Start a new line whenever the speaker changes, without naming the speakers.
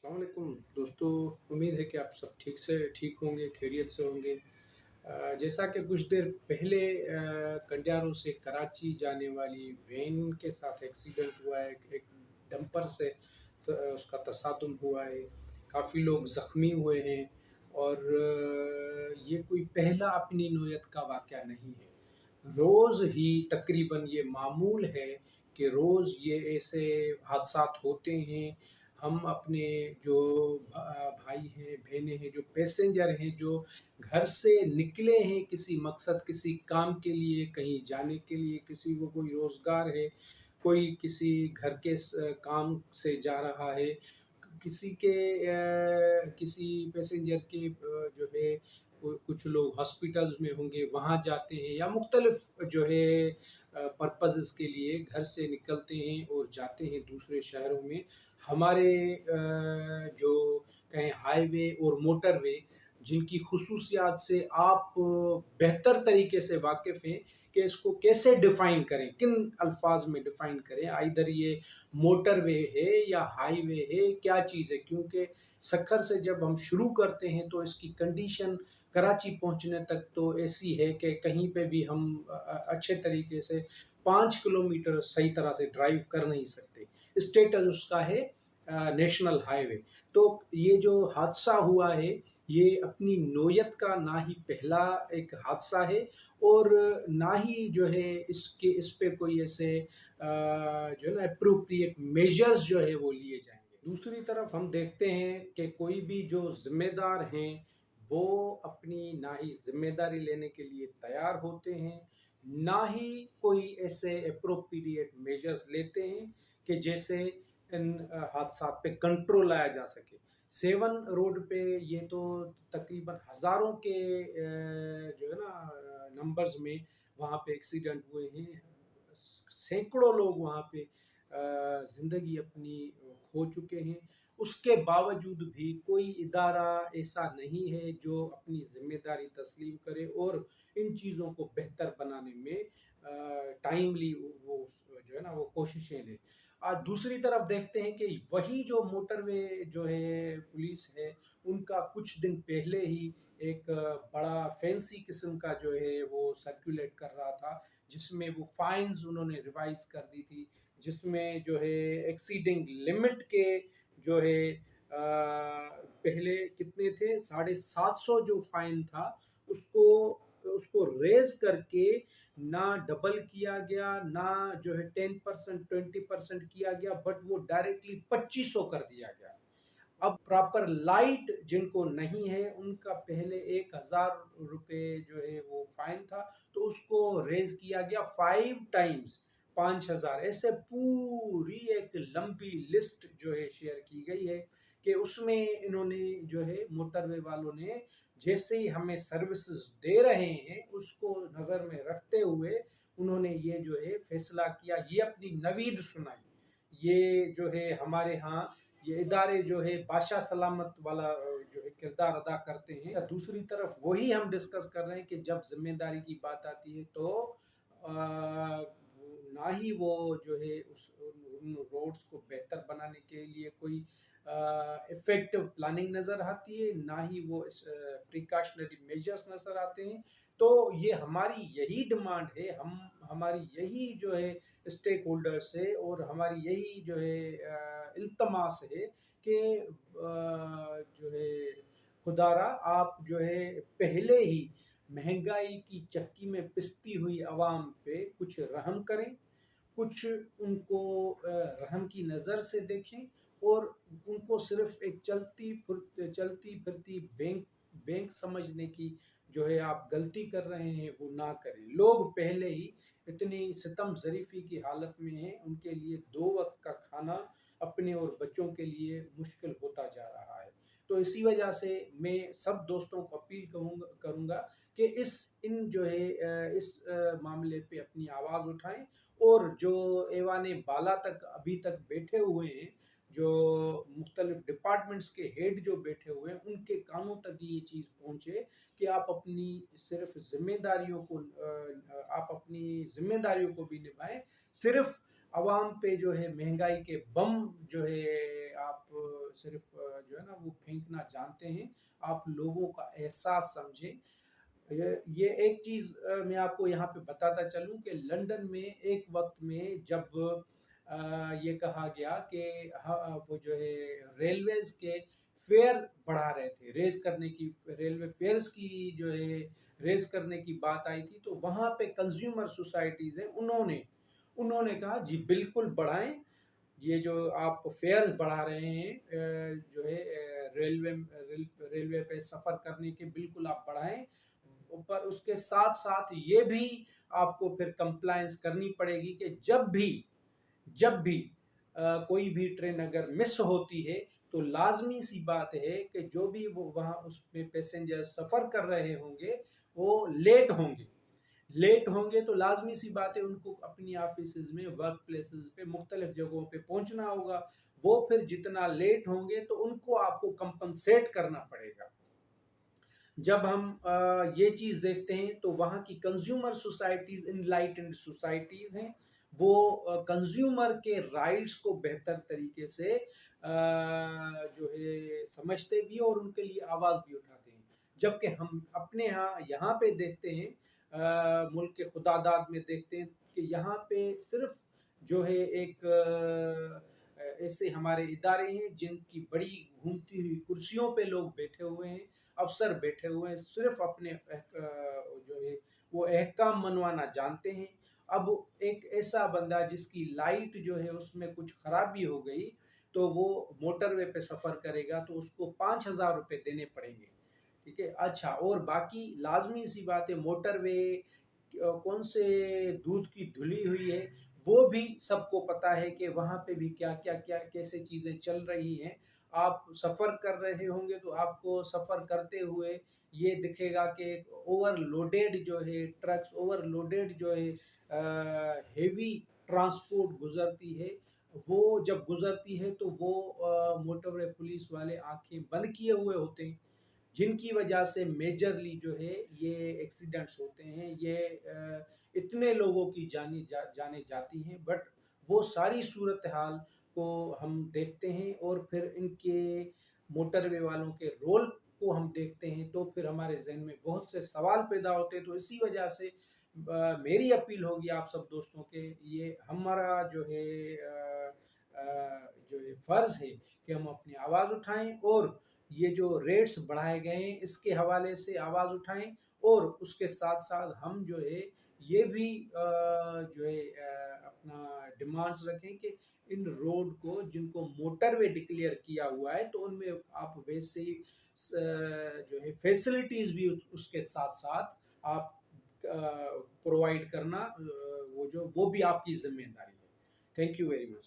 السلام علیکم دوستو، امید ہے کہ آپ سب ٹھیک ہوں گے، خیریت سے ہوں گے۔ جیسا کہ کچھ دیر پہلے کنڈیارو سے کراچی جانے والی وین کے ساتھ ایکسیڈنٹ ہوا ہے، ایک ڈمپر سے اس کا تصادم ہوا ہے، کافی لوگ زخمی ہوئے ہیں، اور یہ کوئی پہلا اپنی نوعیت کا واقعہ نہیں ہے۔ روز ہی تقریباً یہ معمول ہے کہ روز یہ ایسے حادثات ہوتے ہیں۔ ہم اپنے جو بھائی ہیں، بہنیں ہیں، جو پیسنجر ہیں، جو گھر سے نکلے ہیں کسی مقصد، کسی کام کے لیے، کہیں جانے کے لیے، کسی کو کوئی روزگار ہے، کوئی کسی گھر کے کام سے جا رہا ہے، کسی پیسنجر کے جو ہے کچھ لوگ ہاسپٹل میں ہوں گے، وہاں جاتے ہیں، یا مختلف جو ہے پرپزز کے لیے گھر سے نکلتے ہیں اور جاتے ہیں دوسرے شہروں میں۔ ہمارے جو کہیں ہائی وے اور موٹر وے، جن کی خصوصیات سے آپ بہتر طریقے سے واقف ہیں کہ اس کو کیسے ڈیفائن کریں، کن الفاظ میں ڈیفائن کریں، ادھر یہ موٹر وے ہے یا ہائی وے ہے، کیا چیز ہے، کیونکہ سکھر سے جب ہم شروع کرتے ہیں تو اس کی کنڈیشن کراچی پہنچنے تک تو ایسی ہے کہ کہیں پہ بھی ہم اچھے طریقے سے 5 کلومیٹر صحیح طرح سے ڈرائیو کر نہیں سکتے۔ اسٹیٹس اس کا ہے نیشنل ہائی وے۔ تو یہ جو حادثہ ہوا ہے، یہ اپنی نوعیت کا نہ ہی پہلا ایک حادثہ ہے، اور نہ ہی جو ہے اس پہ کوئی ایسے جو ہے نا اپروپریٹ میجرز جو ہے وہ لیے جائیں گے۔ دوسری طرف ہم دیکھتے ہیں کہ کوئی بھی جو ذمہ دار ہیں وہ اپنی نہ ہی ذمہ داری لینے کے لیے تیار ہوتے ہیں، نہ ہی کوئی ایسے اپروپریٹ میجرز لیتے ہیں کہ جیسے ان حادثات پہ کنٹرول لایا جا سکے۔ 7 روڈ پہ یہ تو تقریباً ہزاروں کے جو ہے نا نمبرز میں وہاں پہ ایکسیڈنٹ ہوئے ہیں، سینکڑوں لوگ وہاں پہ زندگی اپنی کھو چکے ہیں۔ اس کے باوجود بھی کوئی ادارہ ایسا نہیں ہے جو اپنی ذمہ داری تسلیم کرے اور ان چیزوں کو بہتر بنانے میں ٹائملی وہ جو ہے نا وہ کوششیں لے۔ دوسری طرف دیکھتے ہیں کہ وہی جو موٹر وے جو ہے پولیس ہے، ان کا کچھ دن پہلے ہی ایک بڑا فینسی قسم کا جو ہے وہ سرکولیٹ کر رہا تھا، جس میں وہ فائنز انہوں نے ریوائز کر دی تھی، جس میں جو ہے ایکسیڈنگ لمٹ کے جو ہے پہلے کتنے تھے 750 جو فائن تھا، اس کو ریز کر کے نہ ڈبل کیا گیا، نہ جو ہے 10% 20% کیا گیا، بٹ وہ ڈائریکٹلی 2500 کر دیا گیا۔ اب پراپر لائٹ جن کو نہیں ہے ان کا پہلے 1000 روپے جو ہے وہ فائن تھا، تو اس کو ریز کیا گیا 5 ٹائمز 5000۔ ایسے پوری ایک لمبی لسٹ جو ہے شیئر کی گئی ہے کہ اس میں انہوں نے جو ہے موٹر وے والوں نے جیسے ہی ہمیں سروسز دے رہے ہیں اس کو نظر میں رکھتے ہوئے انہوں نے یہ جو ہے فیصلہ کیا، یہ اپنی نوید سنائی۔ یہ جو ہے ہمارے ہاں یہ ادارے جو ہے بادشاہ سلامت والا جو ہے کردار ادا کرتے ہیں۔ دوسری طرف وہی ہم ڈسکس کر رہے ہیں کہ جب ذمہ داری کی بات آتی ہے تو نہ ہی وہ جو ہے ان روڈز کو بہتر بنانے کے لیے کوئی افیکٹو پلاننگ نظر آتی ہے، نہ ہی وہ پریکاشنری میجرز نظر آتے ہیں۔ تو یہ ہماری یہی ڈیمانڈ ہے، ہماری یہی جو ہے اسٹیک ہولڈر سے اور ہماری یہی جو ہے التماس ہے کہ جو ہے خدا را آپ جو ہے پہلے ہی مہنگائی کی چکی میں پستی ہوئی عوام پہ کچھ رحم کریں، کچھ ان کو رحم کی نظر سے دیکھیں، اور ان کو صرف ایک چلتی پھرتی بینک سمجھنے کی جو ہے آپ غلطی کر رہے ہیں وہ نہ کریں. لوگ پہلے ہی اتنی ستم ظریفی کی حالت میں ہیں، ان کے لیے 2 وقت کا کھانا اپنے اور بچوں کے لیے مشکل ہوتا جا رہا ہے. تو اسی وجہ سے میں سب دوستوں کو اپیل کروں گا کہ ان جو ہے اس معاملے پہ اپنی آواز اٹھائیں، اور جو ایوان بالا تک ابھی تک بیٹھے ہوئے ہیں، جو مختلف ڈپارٹمنٹس کے ہیڈ جو بیٹھے ہوئے ہیں، ان کے کانوں تک یہ چیز پہنچے کہ آپ اپنی ذمہ داریوں کو بھی نبھائیں. صرف عوام پہ جو ہے مہنگائی کے بم جو ہے آپ صرف جو ہے نا وہ پھینکنا جانتے ہیں، آپ لوگوں کا احساس سمجھیں. یہ ایک چیز میں آپ کو یہاں پہ بتاتا چلوں کہ لنڈن میں ایک وقت میں جب یہ کہا گیا کہ وہ جو ہے ریلویز کے فیئر بڑھا رہے تھے، ریلوے فیئرز کی جو ہے ریز کرنے کی بات آئی تھی، تو وہاں پہ کنزیومر سوسائٹیز ہیں، انہوں نے کہا جی بالکل بڑھائیں، یہ جو آپ فیئرز بڑھا رہے ہیں جو ہے ریلوے پہ سفر کرنے کے، بالکل آپ بڑھائیں. پر اس کے ساتھ ساتھ یہ بھی آپ کو پھر کمپلائنس کرنی پڑے گی کہ جب بھی کوئی بھی ٹرین اگر مس ہوتی ہے تو لازمی سی بات ہے کہ جو بھی وہ وہاں اس میں پیسنجر سفر کر رہے ہوں گے وہ لیٹ ہوں گے تو لازمی سی بات ہے ان کو اپنی آفیسز میں، ورک پلیسز پہ، مختلف جگہوں پہ پہنچنا ہوگا. وہ پھر جتنا لیٹ ہوں گے تو ان کو آپ کو کمپنسیٹ کرنا پڑے گا. جب ہم یہ چیز دیکھتے ہیں تو وہاں کی کنزیومر سوسائٹیز انلائٹنڈ سوسائٹیز ہیں، وہ کنزیومر کے رائٹس کو بہتر طریقے سے جو ہے سمجھتے بھی اور ان کے لیے آواز بھی اٹھاتے ہیں. جبکہ ہم اپنے یہاں پہ دیکھتے ہیں، ملک کے خداداد میں دیکھتے ہیں کہ یہاں پہ صرف جو ہے ایک ایسے ہمارے ادارے ہیں جن کی بڑی گھومتی ہوئی کرسیوں پہ لوگ بیٹھے ہوئے ہیں، افسر بیٹھے ہوئے ہیں، صرف اپنے جو ہے وہ احکام منوانا جانتے ہیں. اب ایک ایسا بندہ جس کی لائٹ جو ہے اس میں کچھ خرابی ہو گئی تو وہ موٹر وے پہ سفر کرے گا تو اس کو 5,000 روپے دینے پڑیں گے. ٹھیک ہے، اچھا، اور باقی لازمی سی بات ہے موٹر وے کون سے دودھ کی دھلی ہوئی ہے، وہ بھی سب کو پتا ہے کہ وہاں پہ بھی کیسے چیزیں چل رہی ہیں. آپ سفر کر رہے ہوں گے تو آپ کو سفر کرتے ہوئے یہ دکھے گا کہ اوور لوڈیڈ جو ہے ٹرکس، اوور لوڈیڈ جو ہے ہیوی ٹرانسپورٹ گزرتی ہے. وہ جب گزرتی ہے تو وہ موٹر وے پولیس والے آنکھیں بند کیے ہوئے ہوتے ہیں، جن کی وجہ سے میجرلی جو ہے یہ ایکسیڈنٹس ہوتے ہیں، یہ اتنے لوگوں کی جانیں جاتی ہیں. بٹ وہ ساری صورتحال کو ہم دیکھتے ہیں اور پھر ان کے موٹر وے والوں کے رول کو ہم دیکھتے ہیں تو پھر ہمارے ذہن میں بہت سے سوال پیدا ہوتے ہیں. تو اسی وجہ سے میری اپیل ہوگی آپ سب دوستوں کے، یہ ہمارا جو ہے فرض ہے کہ ہم اپنی آواز اٹھائیں اور یہ جو ریٹس بڑھائے گئے ہیں اس کے حوالے سے آواز اٹھائیں، اور اس کے ساتھ ساتھ ہم جو ہے یہ بھی جو ہے اپنا ڈیمانڈز رکھیں کہ ان روڈ کو جن کو موٹر وے ڈکلیئر کیا ہوا ہے تو ان میں آپ ویسے جو ہے فیسلٹیز بھی اس کے ساتھ ساتھ آپ پرووائڈ کرنا وہ بھی آپ کی ذمہ داری ہے. Thank you very much.